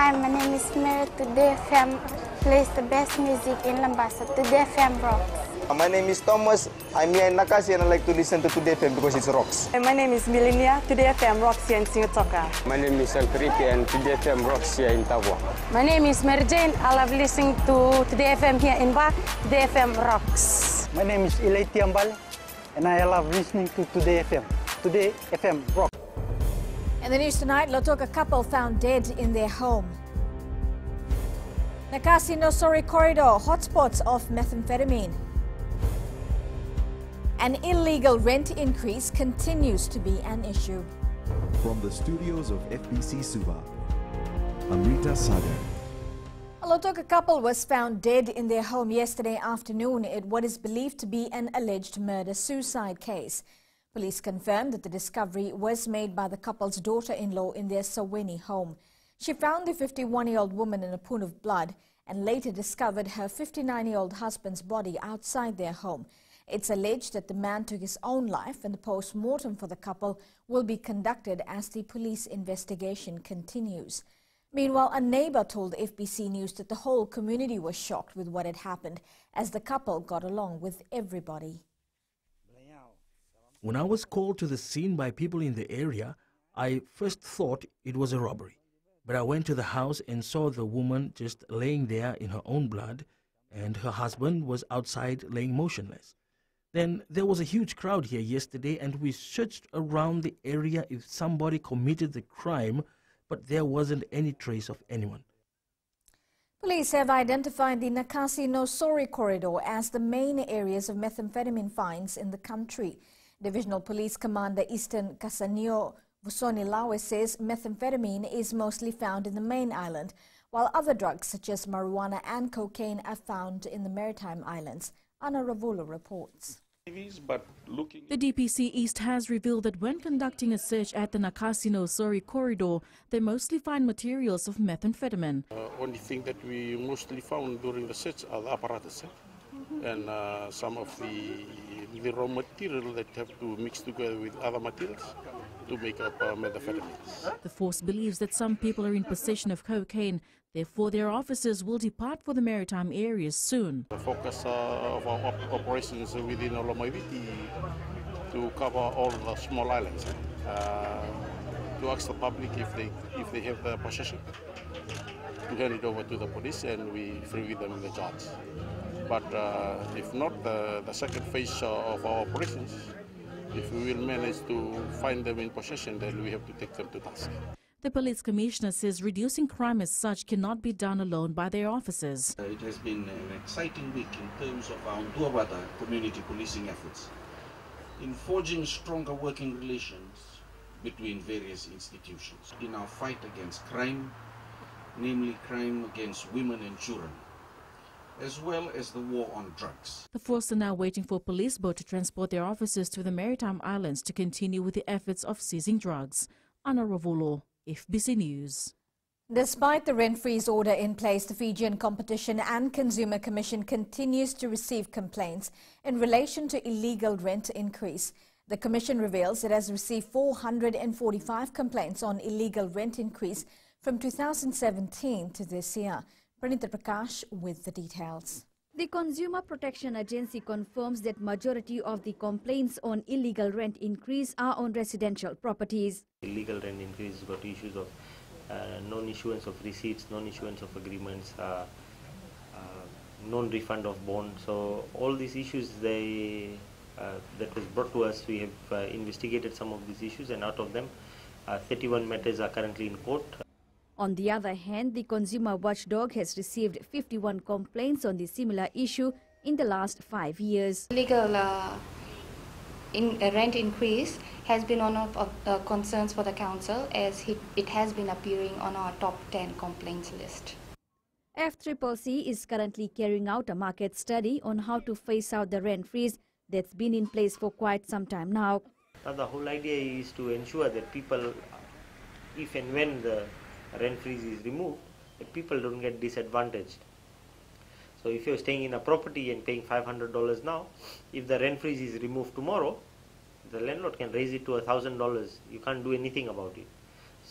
Hi, my name is Mary. Today FM plays the best music in Lambasa. Today FM rocks. My name is Thomas. I'm here in Nakasi and I like to listen to Today FM because it rocks. My name is Milenia. Today FM rocks here in Singatoka. My name is Alfriti and Today FM rocks here in Tavua. My name is Mary Jane. I love listening to Today FM here in Ba. Today FM rocks. My name is Ilay Tiambal and I love listening to Today FM. Today FM rocks. In the news tonight, Lautoka couple found dead in their home. Nakasi Nosori corridor, hotspots of methamphetamine. An illegal rent increase continues to be an issue. From the studios of FBC Suva, Amrita Sagar. A Lautoka couple was found dead in their home yesterday afternoon in what is believed to be an alleged murder-suicide case. Police confirmed that the discovery was made by the couple's daughter-in-law in their Saweni home. She found the 51-year-old woman in a pool of blood and later discovered her 59-year-old husband's body outside their home. It's alleged that the man took his own life and the post-mortem for the couple will be conducted as the police investigation continues. Meanwhile, a neighbor told FBC News that the whole community was shocked with what had happened as the couple got along with everybody. When I was called to the scene by people in the area, I first thought it was a robbery. But I went to the house and saw the woman just laying there in her own blood, and her husband was outside laying motionless. Then there was a huge crowd here yesterday, and we searched around the area if somebody committed the crime, but there wasn't any trace of anyone. Police have identified the Nakasi Nosori corridor as the main areas of methamphetamine finds in the country. Divisional Police Commander Eastern Kasanio Vusoni Lawe says methamphetamine is mostly found in the main island, while other drugs such as marijuana and cocaine are found in the maritime islands. Anna Ravulo reports. The DPC East has revealed that when conducting a search at the Nakasi Nosori corridor, they mostly find materials of methamphetamine. Only thing that we mostly found during the search are the apparatus and some of the raw material that have to mix together with other materials to make up methamphetamine. The force believes that some people are in possession of cocaine. Therefore, their officers will depart for the maritime areas soon. The focus of our operations within Olomoiviti to cover all the small islands, to ask the public if they have the possession, to hand it over to the police and we free them in the charge. But if not, the second phase of our operations, if we will manage to find them in possession, then we have to take them to task. The police commissioner says reducing crime as such cannot be done alone by their officers. It has been an exciting week in terms of our Nduabata community policing efforts in forging stronger working relations between various institutions in our fight against crime, namely crime against women and children, as well as the war on drugs. The force are now waiting for a police boat to transport their officers to the maritime islands to continue with the efforts of seizing drugs. Anna Ravulo, FBC News. Despite the rent freeze order in place, the Fijian Competition and Consumer Commission continues to receive complaints in relation to illegal rent increase. The Commission reveals it has received 445 complaints on illegal rent increase from 2017 to this year. Pranita Prakash with the details. The Consumer Protection Agency confirms that majority of the complaints on illegal rent increase are on residential properties. Illegal rent increase has got issues of non-issuance of receipts, non-issuance of agreements, non-refund of bond. So all these issues that was brought to us, we have investigated some of these issues, and out of them 31 matters are currently in court. On the other hand, the Consumer Watchdog has received 51 complaints on the similar issue in the last 5 years. Legal rent increase has been one of concerns for the council, as it has been appearing on our top 10 complaints list. FCCC is currently carrying out a market study on how to phase out the rent freeze that's been in place for quite some time now. Now the whole idea is to ensure that people, if and when the rent freeze is removed, that people don't get disadvantaged. So if you're staying in a property and paying $500 now, if the rent freeze is removed tomorrow, the landlord can raise it to $1,000. You can't do anything about it.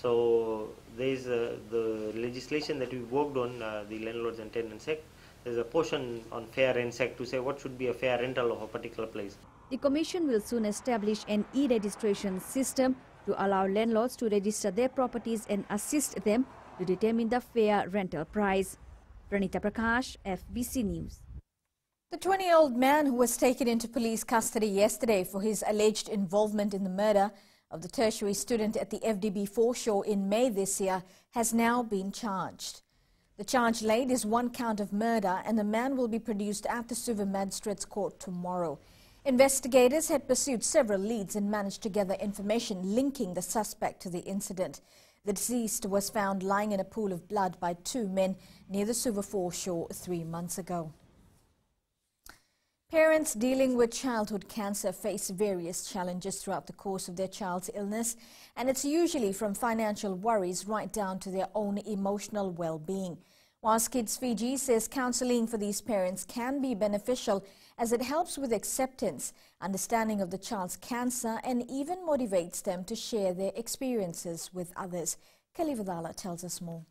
So there is the legislation that we worked on, the Landlords and Tenants Act. There's a portion on fair rent act to say what should be a fair rental of a particular place. The Commission will soon establish an e-registration system to allow landlords to register their properties and assist them to determine the fair rental price. Pranita Prakash, FBC News. The 20-year-old man who was taken into police custody yesterday for his alleged involvement in the murder of the tertiary student at the FDB foreshore in May this year has now been charged. The charge laid is 1 count of murder, and the man will be produced at the Suva Magistrates Court tomorrow. Investigators had pursued several leads and managed to gather information linking the suspect to the incident. The deceased was found lying in a pool of blood by 2 men near the Suva foreshore 3 months ago. Parents dealing with childhood cancer face various challenges throughout the course of their child's illness, and it's usually from financial worries right down to their own emotional well-being. Whilst Kids Fiji says counselling for these parents can be beneficial as it helps with acceptance, understanding of the child's cancer, and even motivates them to share their experiences with others. Kelly Vidala tells us more.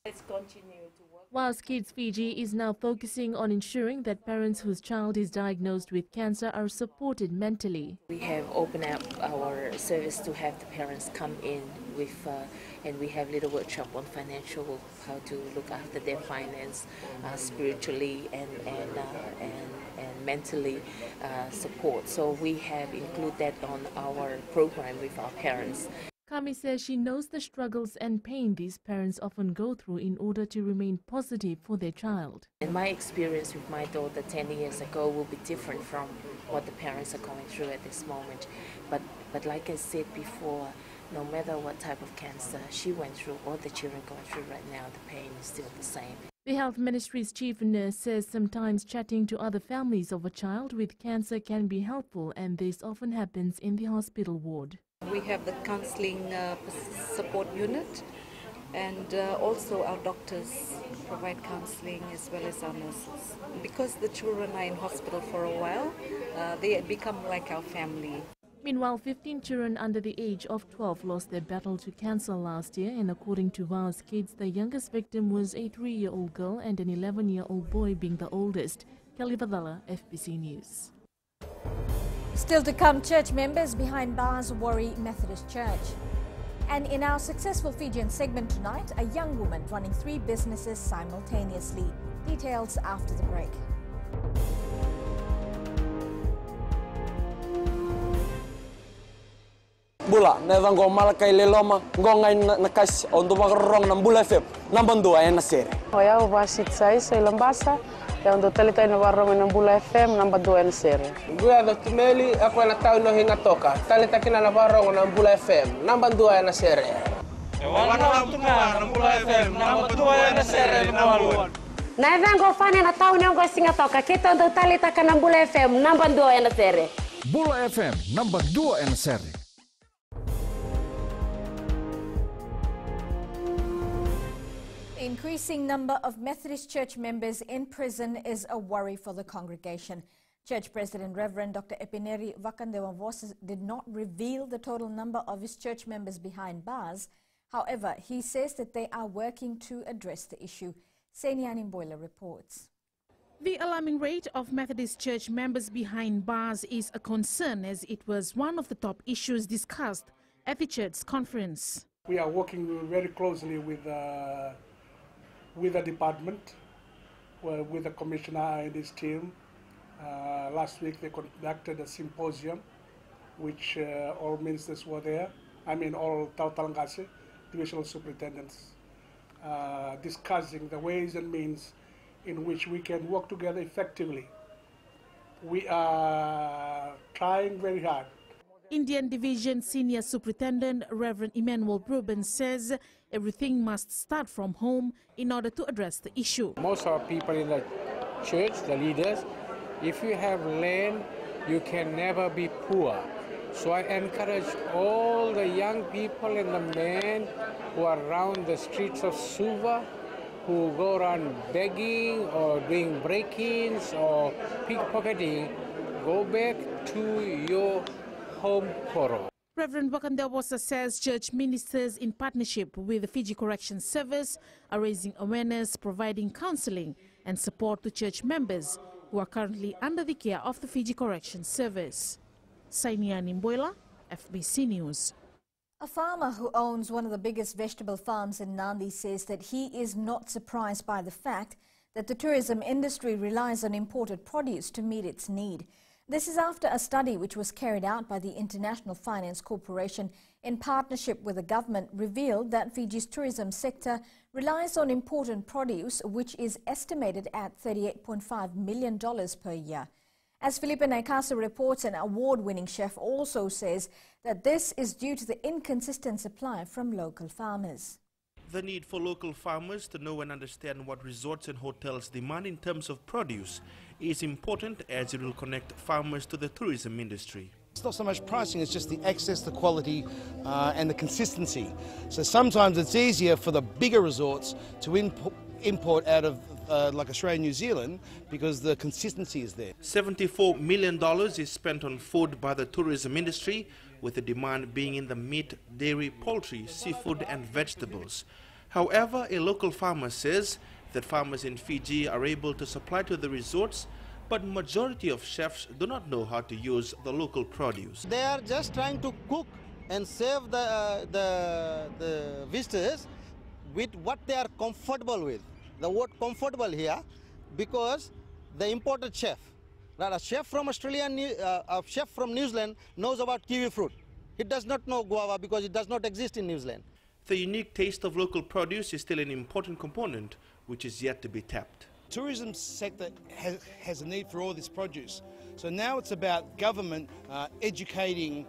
Let's continue to work. Whilst Kids Fiji is now focusing on ensuring that parents whose child is diagnosed with cancer are supported mentally. We have opened up our service to have the parents come in with, and we have little workshop on financial, how to look after their finance, spiritually and mentally support. So we have included that on our program with our parents. Kami says she knows the struggles and pain these parents often go through in order to remain positive for their child. And my experience with my daughter 10 years ago will be different from what the parents are going through at this moment. But like I said before, no matter what type of cancer she went through or the children going through right now, the pain is still the same. The Health Ministry's chief nurse says sometimes chatting to other families of a child with cancer can be helpful, and this often happens in the hospital ward. We have the counselling support unit, and also our doctors provide counselling as well as our nurses. Because the children are in hospital for a while, they become like our family. Meanwhile, 15 children under the age of 12 lost their battle to cancer last year, and according to WOW's Kids, the youngest victim was a 3-year-old girl and an 11-year-old boy being the oldest. Kelly Vadala, FBC News. Still to come, church members behind bars worry Methodist Church. And in our successful Fijian segment tonight, a young woman running 3 businesses simultaneously. Details after the break. Bula, neva ngomal kay leloma, ngongay nakas ondo magrong ng Bula FM, nambang 2 ay nasere. Hoya ubasit sai lambasa, ya ondo talita na warong ng Bula FM, nambang 2 ay nasere. Gua do tumeli ako na tao no hinga toka, talita kina na warong ng Bula FM, nambang 2 ay nasere. Wana tunga ng Bula FM, nambang 2 ay nasere nawaluan. Na vengo fane na tao ngo singa toka, kita ondo talita ka ng Bula FM, nambang 2 ay nasere. Bula FM, nambang 2 ay nasere. The increasing number of Methodist Church members in prison is a worry for the congregation. Church President Reverend Dr. Epineri Vakandewavos did not reveal the total number of his church members behind bars. However, he says that they are working to address the issue. Senian Imboila reports. The alarming rate of Methodist Church members behind bars is a concern, as it was one of the top issues discussed at the church conference. We are working very closely with the department, with the commissioner and his team. Last week they conducted a symposium, which all ministers were there. I mean all Tautalangase divisional superintendents, discussing the ways and means in which we can work together effectively. We are trying very hard. Indian Division Senior Superintendent Reverend Emmanuel Ruben says everything must start from home in order to address the issue. Most of our people in the church, the leaders, if you have land, you can never be poor. So I encourage all the young people and the men who are around the streets of Suva, who go around begging or doing break-ins or pickpocketing, go back to your home koro. Reverend Wakandabosa says church ministers in partnership with the Fiji Correction Service are raising awareness, providing counseling and support to church members who are currently under the care of the Fiji Correction Service. Sainiani Mboila, FBC News. A farmer who owns one of the biggest vegetable farms in Nandi says that he is not surprised by the fact that the tourism industry relies on imported produce to meet its need. This is after a study which was carried out by the International Finance Corporation in partnership with the government revealed that Fiji's tourism sector relies on imported produce, which is estimated at $38.5 million per year. As Felipe Naikaso reports, an award-winning chef also says that this is due to the inconsistent supply from local farmers. The need for local farmers to know and understand what resorts and hotels demand in terms of produce is important, as it will connect farmers to the tourism industry. It's not so much pricing, it's just the access, the quality and the consistency. So sometimes it's easier for the bigger resorts to import out of like Australia and New Zealand because the consistency is there. $74 million is spent on food by the tourism industry, with the demand being in the meat, dairy, poultry, seafood and vegetables. However, a local farmer says that farmers in Fiji are able to supply to the resorts, but majority of chefs do not know how to use the local produce. They are just trying to cook and serve the visitors with what they are comfortable with. The word comfortable here, because the imported chef, a chef from Australia, a chef from New Zealand knows about kiwi fruit. He does not know guava because it does not exist in New Zealand. The unique taste of local produce is still an important component which is yet to be tapped. Tourism sector has a need for all this produce. So now it's about government educating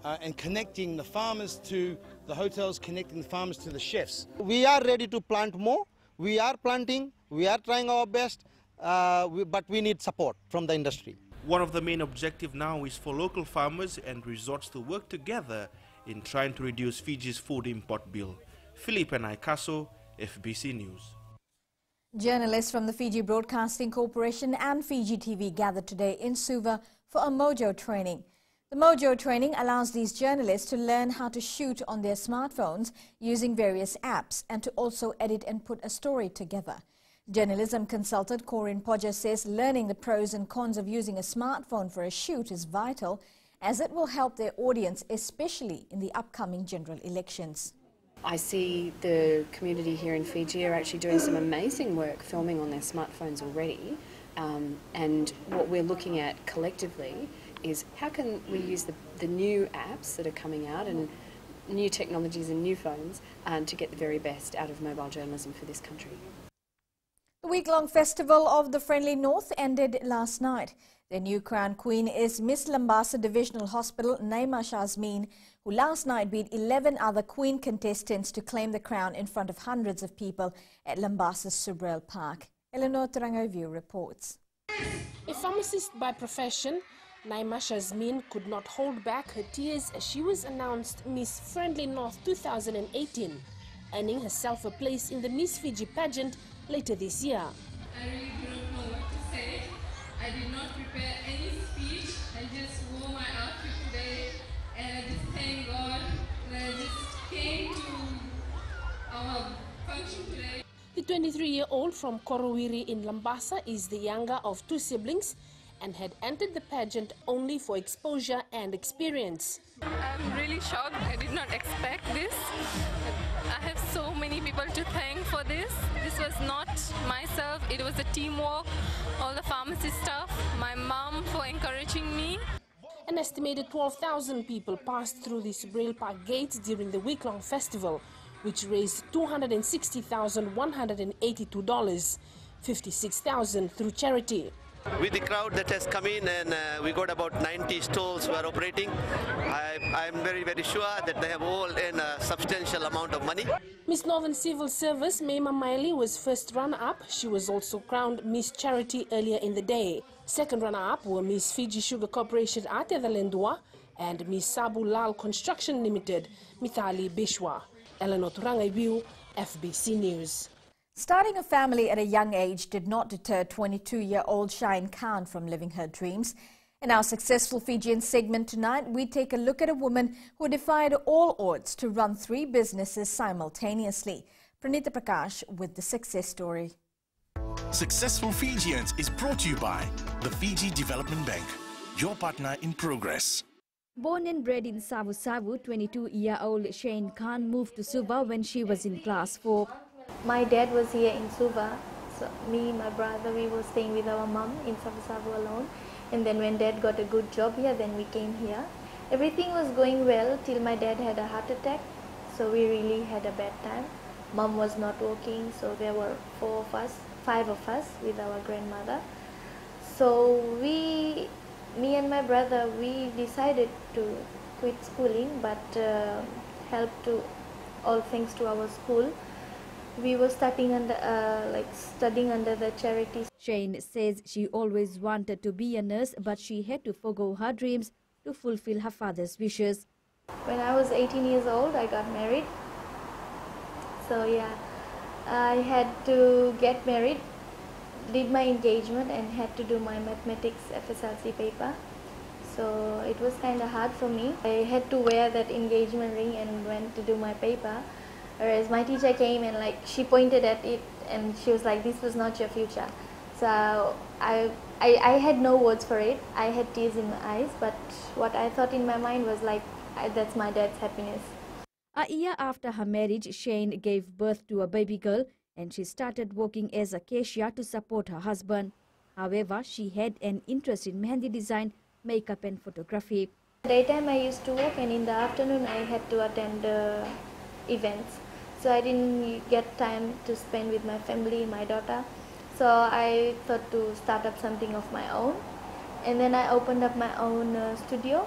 and connecting the farmers to the hotels, connecting the farmers to the chefs. We are ready to plant more. We are planting. We are trying our best. But we need support from the industry. One of the main objectives now is for local farmers and resorts to work together in trying to reduce Fiji's food import bill. Felipe Naikaso, FBC News. Journalists from the Fiji Broadcasting Corporation and Fiji TV gathered today in Suva for a mojo training. The mojo training allows these journalists to learn how to shoot on their smartphones using various apps and to also edit and put a story together. Journalism consultant Corinne Podger says learning the pros and cons of using a smartphone for a shoot is vital, as it will help their audience, especially in the upcoming general elections. I see the community here in Fiji are actually doing some amazing work filming on their smartphones already, and what we're looking at collectively is how can we use the new apps that are coming out and new technologies and new phones to get the very best out of mobile journalism for this country. The week-long festival of the Friendly North ended last night. The new crown queen is Miss Lambasa Divisional Hospital, Naima Shazmin, who last night beat 11 other queen contestants to claim the crown in front of hundreds of people at Lambasa's Subrel Park. Eleanor Tarangoview reports. A pharmacist by profession, Naima Shazmin could not hold back her tears as she was announced Miss Friendly North 2018, earning herself a place in the Miss Fiji pageant later this year. I really do not know what to say. I did not prepare any speech. I just wore my outfit today, and I just thank God that I just came to our function today. The 23-year-old from Korowiri in Lambasa is the younger of two siblings and had entered the pageant only for exposure and experience. I'm really shocked. I did not expect this. I have so many people to thank for this. This was not myself, it was a teamwork, all the pharmacy staff, my mom for encouraging me. An estimated 12,000 people passed through the Subrel Park gates during the week-long festival, which raised $260,182, $56,000 through charity. With the crowd that has come in, and we got about 90 stalls who are operating, I'm very, very sure that they have all earned a substantial amount of money. Miss Northern Civil Service Meima Miley was first runner-up. She was also crowned Miss Charity earlier in the day. Second runner-up were Miss Fiji Sugar Corporation Ate Dalendua and Miss Sabu Lal Construction Limited, Mithali Bishwa. Eleanor Turangaibiu, FBC News. Starting a family at a young age did not deter 22-year-old Shine Khan from living her dreams. In our Successful Fijian segment tonight, we take a look at a woman who defied all odds to run 3 businesses simultaneously. Pranita Prakash with the success story. Successful Fijians is brought to you by the Fiji Development Bank, your partner in progress. Born and bred in Savu Savu, 22-year-old Shane Khan moved to Suva when she was in class 4. My dad was here in Suva, so me, my brother, we were staying with our mom in Savu Savu alone. And then when dad got a good job here, then we came here. Everything was going well till my dad had a heart attack, so we really had a bad time. Mom was not working, so there were 5 of us with our grandmother. So me and my brother, we decided to quit schooling, but help to all thanks to our school. We were studying under the charities. Shane says she always wanted to be a nurse, but she had to forgo her dreams to fulfill her father's wishes. When I was 18 years old, I got married. So yeah, I had to get married, did my engagement and had to do my mathematics FSLC paper. So it was kind of hard for me. I had to wear that engagement ring and went to do my paper. Whereas my teacher came and she pointed at it and she was like, this was not your future. So I had no words for it. I had tears in my eyes, but what I thought in my mind was that's my dad's happiness. A year after her marriage, Shane gave birth to a baby girl and she started working as a cashier to support her husband. However, she had an interest in mehendi design, makeup and photography. Daytime I used to work and in the afternoon I had to attend events. So I didn't get time to spend with my family, my daughter. So I thought to start up something of my own. And then I opened up my own studio.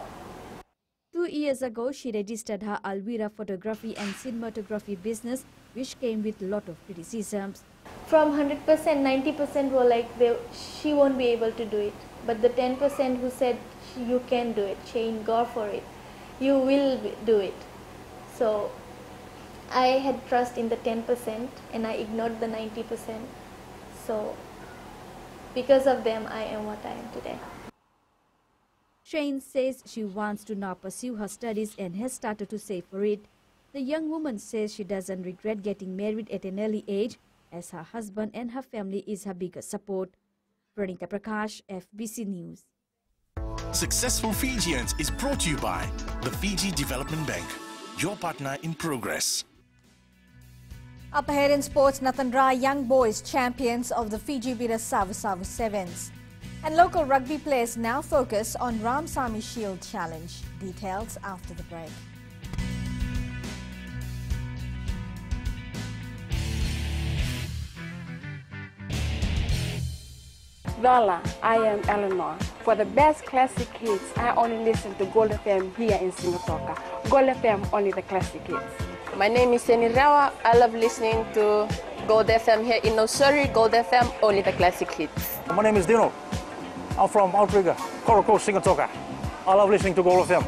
2 years ago, she registered her Alvira photography and cinematography business, which came with a lot of criticisms. From 100%, 90% were like, she won't be able to do it. But the 10% who said, you can do it, Shane, go for it, you will do it. So I had trust in the 10% and I ignored the 90%. So because of them, I am what I am today. Shane says she wants to now pursue her studies and has started to save for it. The young woman says she doesn't regret getting married at an early age, as her husband and her family is her biggest support. Pranita Prakash, FBC News. Successful Fijians is brought to you by the Fiji Development Bank, your partner in progress. Up ahead in sports, Natandra young boys champions of the Fiji Bida Savu Savu Sevens. And local rugby players now focus on RAMSami Shield Challenge. Details after the break. Lola, I am Eleanor. For the best classic hits, I only listen to Gold FM here in Singapore. Gold FM, only the classic hits. My name is Seni Rawa. I love listening to Gold FM here in Nosuri. Gold FM, only the classic hits. My name is Dino. I'm from Outrigger, Coral Coast, Singatoka. I love listening to Gold FM,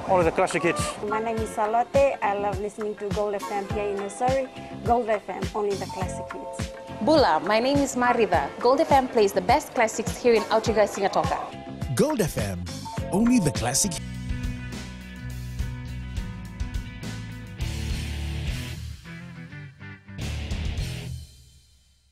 only the classic hits. My name is Salote. I love listening to Gold FM here in Nosuri. Gold FM, only the classic hits. Bula, my name is Marida. Gold FM plays the best classics here in Outrigger, Singatoka. Gold FM, only the classic.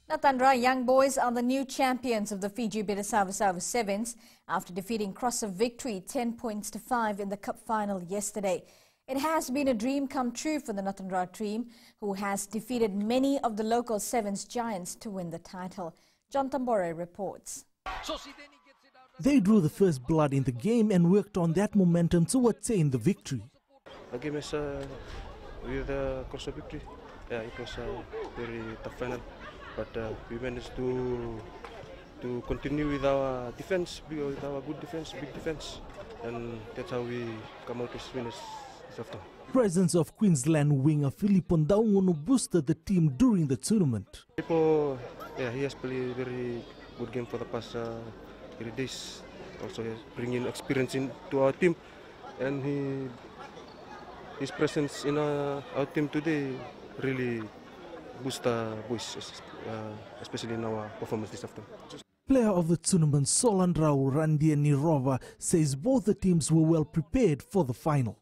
Natandra young boys are the new champions of the Fiji Bida Savu Savu Sevens after defeating Cross of Victory 10 points to 5 in the cup final yesterday. It has been a dream come true for the Natandra team, who has defeated many of the local Sevens giants to win the title. John Tambore reports. They drew the first blood in the game and worked on that momentum towards saying the victory. The game is with Cross of Victory. Yeah, it was a very tough final. But we managed to continue with our defense, with our good defense, big defense, and that's how we come out as winners this afternoon. Presence of Queensland winger Filippo Ndaungono boosted the team during the tournament. Filippo, yeah, he has played a very good game for the past 3 days. Also, he has bringing experience into our team, and his presence in our team today really boost the boys, especially in our performance this afternoon. Player of the tournament Solandrau Randia Nirova says both the teams were well prepared for the final.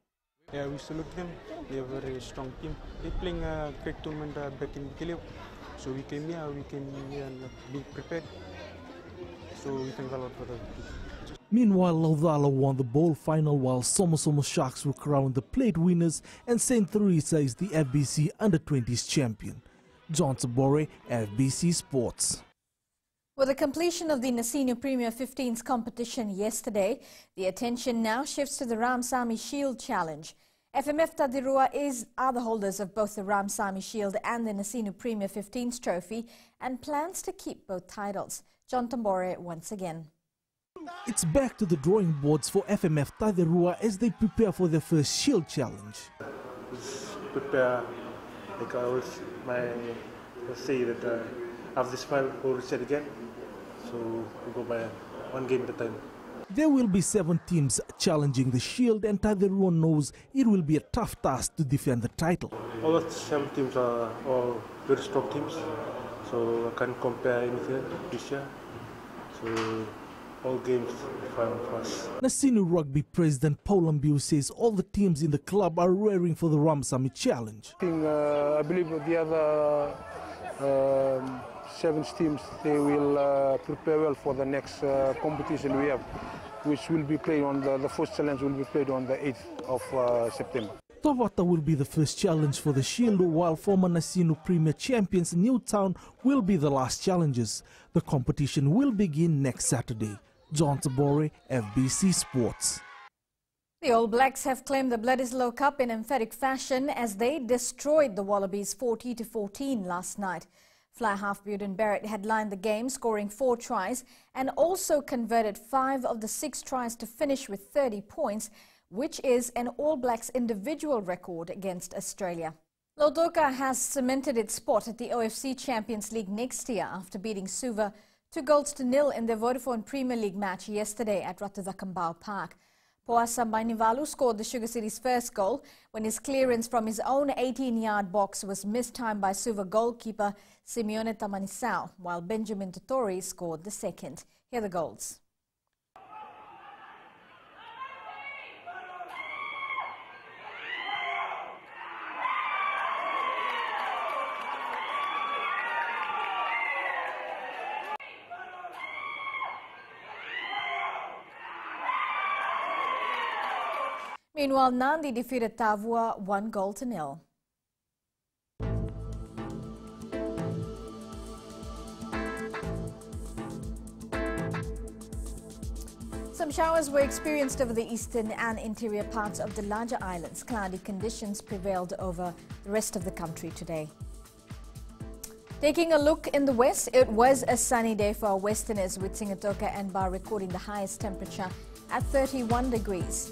Yeah, we salute them. They're a very strong team. They're playing a great tournament back in Kilip. So we came here and be prepared. So we thank a lot for that. Meanwhile, Laudala won the bowl final while Somosomo Sharks were crowned the plate winners and St. Teresa is the FBC Under-20s champion. John Tabore, FBC Sports. With the completion of the Nasino Premier 15s competition yesterday, the attention now shifts to the RAMSami Shield Challenge. FMF Tadirua are the holders of both the RAMSami Shield and the Nasino Premier 15s trophy and plans to keep both titles. John Tambore once again. It's back to the drawing boards for FMF Tadirua as they prepare for their first Shield Challenge. Prepare, like I always say that after this final we'll reset again. So we go by one game at a time. There will be 7 teams challenging the Shield and Tadirua knows it will be a tough task to defend the title. All the 7 teams are all very strong teams, so I can't compare anything this year. So all games are fun for us. Nasino Rugby President Paul Ambiu says all the teams in the club are raring for the RAMSami Challenge. I believe the other 7 teams, they will prepare well for the next competition we have, which will be played on the first challenge will be played on the 8th of September. Tawata will be the first challenge for the Shield, while former Nasino Premier champions Newtown will be the last challengers. The competition will begin next Saturday. John Tabore, FBC Sports. The All Blacks have claimed the Bledisloe Cup in emphatic fashion as they destroyed the Wallabies 40-14 last night. Fly half Buden Barrett headlined the game, scoring 4 tries and also converted 5 of the 6 tries to finish with 30 points, which is an All Blacks individual record against Australia. Lautoka has cemented its spot at the OFC Champions League next year after beating Suva 2-0 in their Vodafone Premier League match yesterday at Ratuzakambao Park. Poasa Bainivalu scored the Sugar City's first goal when his clearance from his own 18-yard box was mistimed by Suva goalkeeper Simeone Tamanisao, while Benjamin Totori scored the second. Here are the goals. Meanwhile, Nandi defeated Tavua 1-0. Some showers were experienced over the eastern and interior parts of the larger islands. Cloudy conditions prevailed over the rest of the country today. Taking a look in the west, it was a sunny day for our westerners, with Singatoka and Bar recording the highest temperature at 31 degrees.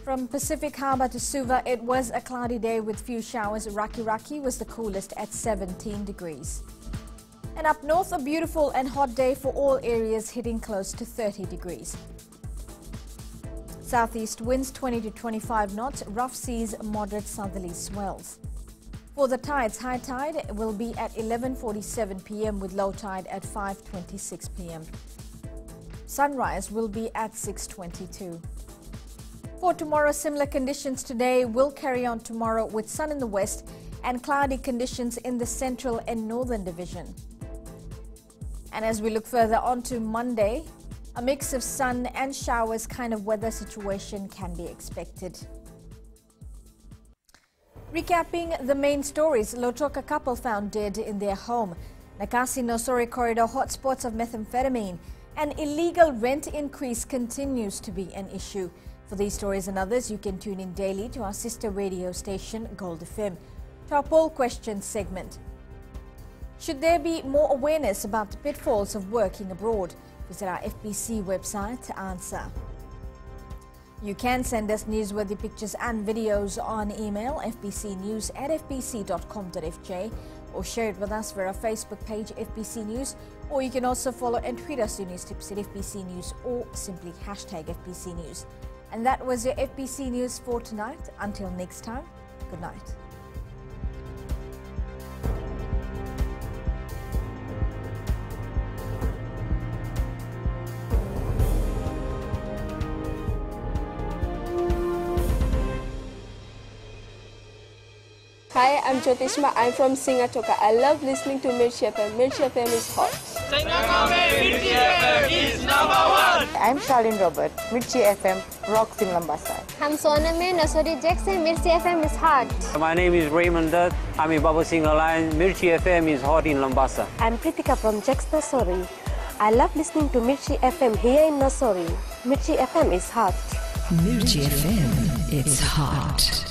From Pacific Harbour to Suva, it was a cloudy day with few showers. Raki was the coolest at 17 degrees. And up north, a beautiful and hot day for all areas, hitting close to 30 degrees. Southeast winds 20 to 25 knots, rough seas, moderate southerly swells. For the tides, high tide will be at 11:47 p.m. with low tide at 5:26 p.m. Sunrise will be at 6:22. For tomorrow, similar conditions today will carry on tomorrow with sun in the west and cloudy conditions in the central and northern division. And as we look further on to Monday, a mix of sun and showers kind of weather situation can be expected. Recapping the main stories, Lautoka couple found dead in their home. Nakasi-Nosori corridor hotspots of methamphetamine. An illegal rent increase continues to be an issue. For these stories and others, you can tune in daily to our sister radio station, Gold FM. To our poll question segment. Should there be more awareness about the pitfalls of working abroad? Visit our FBC website to answer. You can send us newsworthy pictures and videos on email, fbcnews@fbc.com.fj, or share it with us via our Facebook page, FBC News, or you can also follow and tweet us your news tips at FBC News or simply hashtag FBC News. And that was your FBC News for tonight. Until next time, good night. Hi, I'm Jyotishma. I'm from Singatoka. I love listening to Mirchi FM. Mirchi FM is hot. Mirchi FM is #1. I'm Charlene Robert. Mirchi FM rocks in Lambasa. I'm Soname Nasori Jackson. Mirchi FM is hot. My name is Raymond Dutt. I'm in Baba Singh Alliance. Mirchi FM is hot in Lambasa. I'm Pritika from Jax Nasori. I love listening to Mirchi FM here in Nasori. Mirchi FM is hot. Mirchi FM, it's hot.